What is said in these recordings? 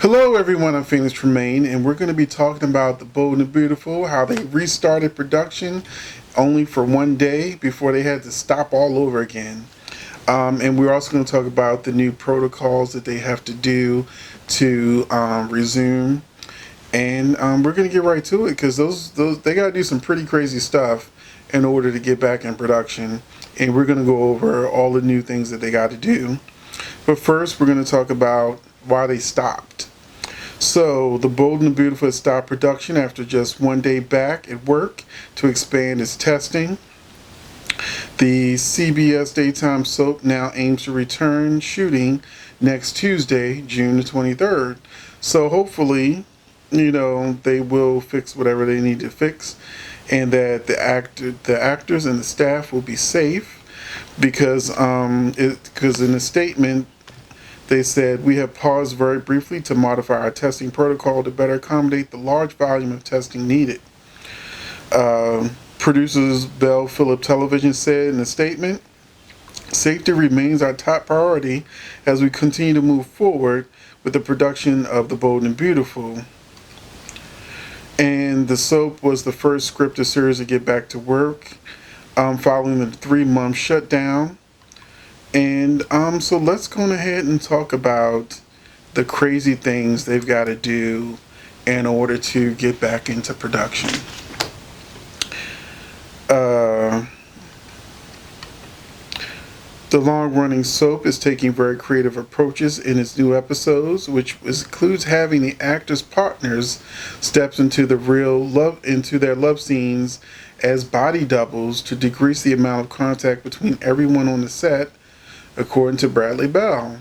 Hello everyone, I'm Phoenix Tremayne, and we're going to be talking about The Bold and the Beautiful, how they restarted production only for one day before they had to stop all over again. And we're also going to talk about the new protocols that they have to do to resume. And we're going to get right to it because those they got to do some pretty crazy stuff in order to get back in production. And we're going to go over all the new things that they got to do. But first, we're going to talk about why they stopped. So, The Bold and the Beautiful has stopped production after just one day back at work to expand its testing. The CBS daytime soap now aims to return shooting next Tuesday, June the 23rd. So, hopefully, they will fix whatever they need to fix, and that the actors and the staff will be safe because in a statement they said, "We have paused very briefly to modify our testing protocol to better accommodate the large volume of testing needed." Producers Bell Philip Television said in a statement, "Safety remains our top priority as we continue to move forward with the production of The Bold and Beautiful." And the soap was the first scripted series to get back to work following the 3-month shutdown. And so let's go ahead and talk about the crazy things they've got to do in order to get back into production. The long-running soap is taking very creative approaches in its new episodes, which includes having the actors' partners step into their love scenes as body doubles to decrease the amount of contact between everyone on the set, according to Bradley Bell.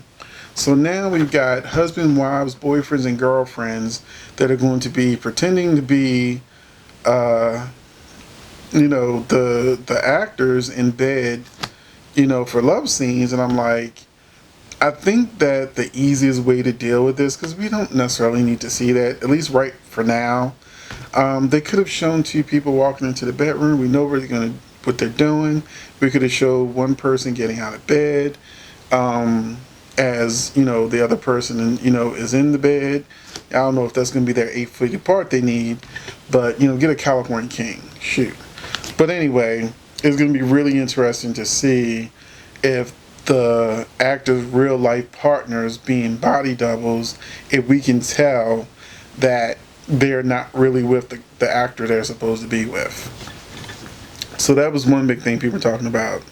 So now we've got husband, wives, boyfriends, and girlfriends that are going to be pretending to be, the actors in bed, for love scenes. And I'm like, I think that the easiest way to deal with this, because we don't necessarily need to see that, at least right for now. They could have shown two people walking into the bedroom. We know what they're doing. We could have showed one person getting out of bed, as the other person is in the bed. I don't know if that's going to be their 8 feet apart they need, but get a California king, shoot. But anyway, it's going to be really interesting to see if the actors' real life partners being body doubles, if we can tell that they're not really with the actor they're supposed to be with. So that was one big thing people were talking about.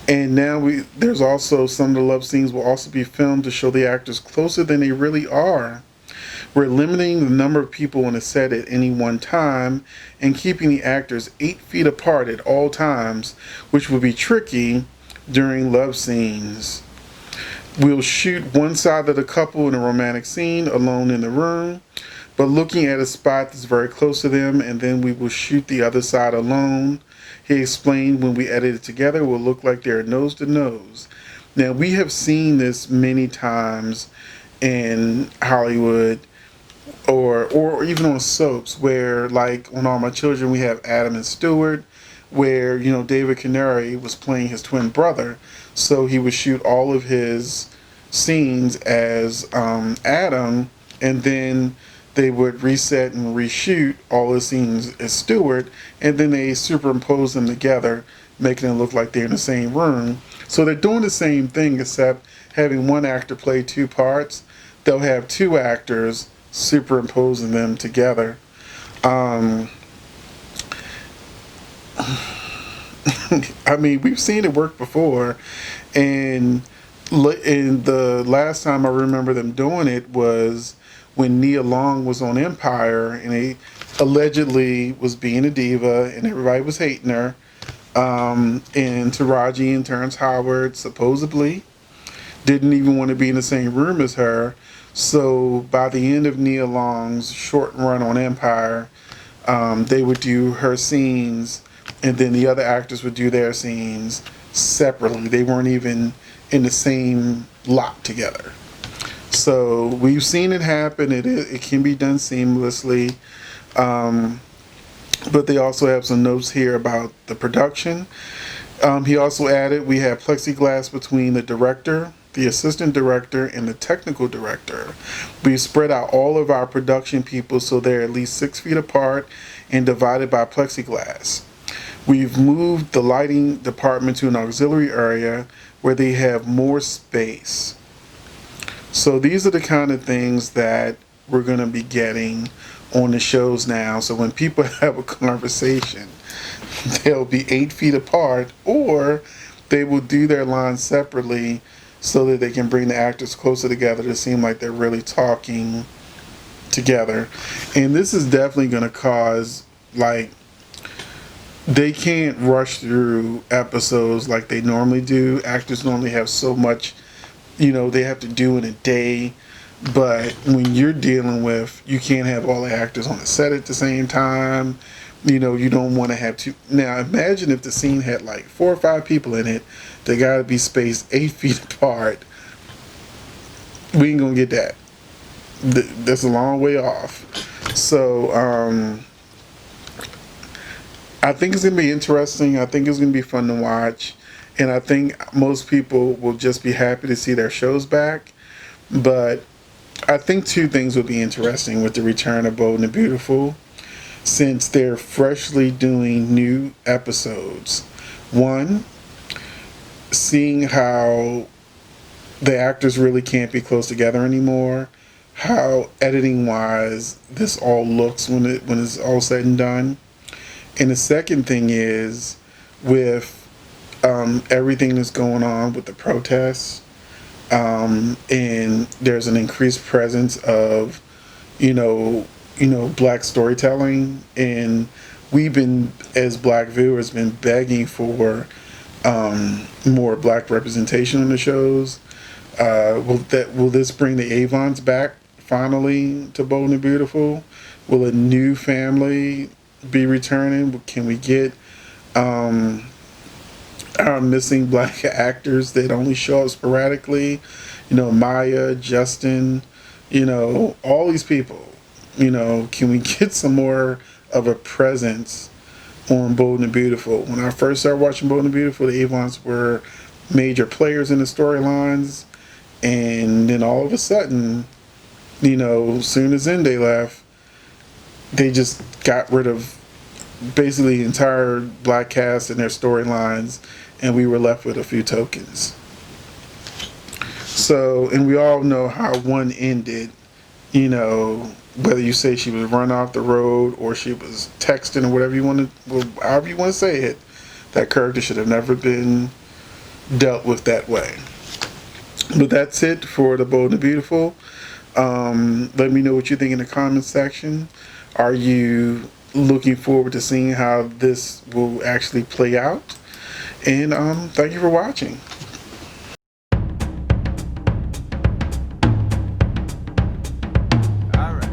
And now there's also some of the love scenes will also be filmed to show the actors closer than they really are. We're limiting the number of people on the set at any one time and keeping the actors 8 feet apart at all times, which will be tricky during love scenes. We'll shoot one side of the couple in a romantic scene alone in the room, but looking at a spot that's very close to them, and then we will shoot the other side alone. He explained, when we edit it together, it will look like they're nose to nose. Now, we have seen this many times in Hollywood or even on soaps where, like on All My Children, we have Adam and Stewart, where, David Canary was playing his twin brother. So he would shoot all of his scenes as Adam, and then they would reset and reshoot all the scenes as Stewart, and then they superimpose them together, making it look like they're in the same room. So they're doing the same thing, except having one actor play two parts. They'll have two actors superimposing them together. I mean, we've seen it work before, and the last time I remember them doing it was when Nia Long was on Empire, and he allegedly was being a diva, and everybody was hating her. And Taraji and Terrence Howard supposedly didn't even want to be in the same room as her. So by the end of Nia Long's short run on Empire, they would do her scenes, and then the other actors would do their scenes separately. They weren't even in the same lot together. So we've seen it happen. It can be done seamlessly. But they also have some notes here about the production. He also added, we have plexiglass between the director the assistant director, and the technical director. We've spread out all of our production people so they're at least 6 feet apart and divided by plexiglass. We've moved the lighting department to an auxiliary area where they have more space. So these are the kind of things that we're going to be getting on the shows now. So when people have a conversation, they'll be 8 feet apart, or they will do their lines separately so that they can bring the actors closer together to seem like they're really talking together. And this is definitely going to cause, like, they can't rush through episodes like they normally do. Actors normally have so much, they have to do in a day. But when you're dealing with, you can't have all the actors on the set at the same time. You don't want to have two. Now, imagine if the scene had like 4 or 5 people in it. They got to be spaced 8 feet apart. We ain't going to get that. That's a long way off. So, I think it's going to be interesting. I think it's going to be fun to watch. And I think most people will just be happy to see their shows back. But I think 2 things will be interesting with the return of Bold and the Beautiful, since they're freshly doing new episodes. One, seeing how the actors really can't be close together anymore, how editing wise this all looks when it's all said and done. And the second thing is with everything that's going on with the protests, and there's an increased presence of black storytelling, and we've been, as black viewers, been begging for more black representation on the shows. Will this bring the Avons back finally to Bold and Beautiful? Will a new family be returning? Can we get our missing black actors that only show up sporadically? Maya, Justin, all these people. Can we get some more of a presence on Bold and Beautiful? When I first started watching Bold and Beautiful, the Avons were major players in the storylines, and then all of a sudden, soon as Zende left, they just got rid of basically the entire black cast and their storylines, and we were left with a few tokens. So, and we all know how one ended, whether you say she was run off the road or she was texting or whatever however you want to say it, that character should have never been dealt with that way. But that's it for the Bold and Beautiful. Let me know what you think in the comments section. Are you looking forward to seeing how this will actually play out? And thank you for watching. All right.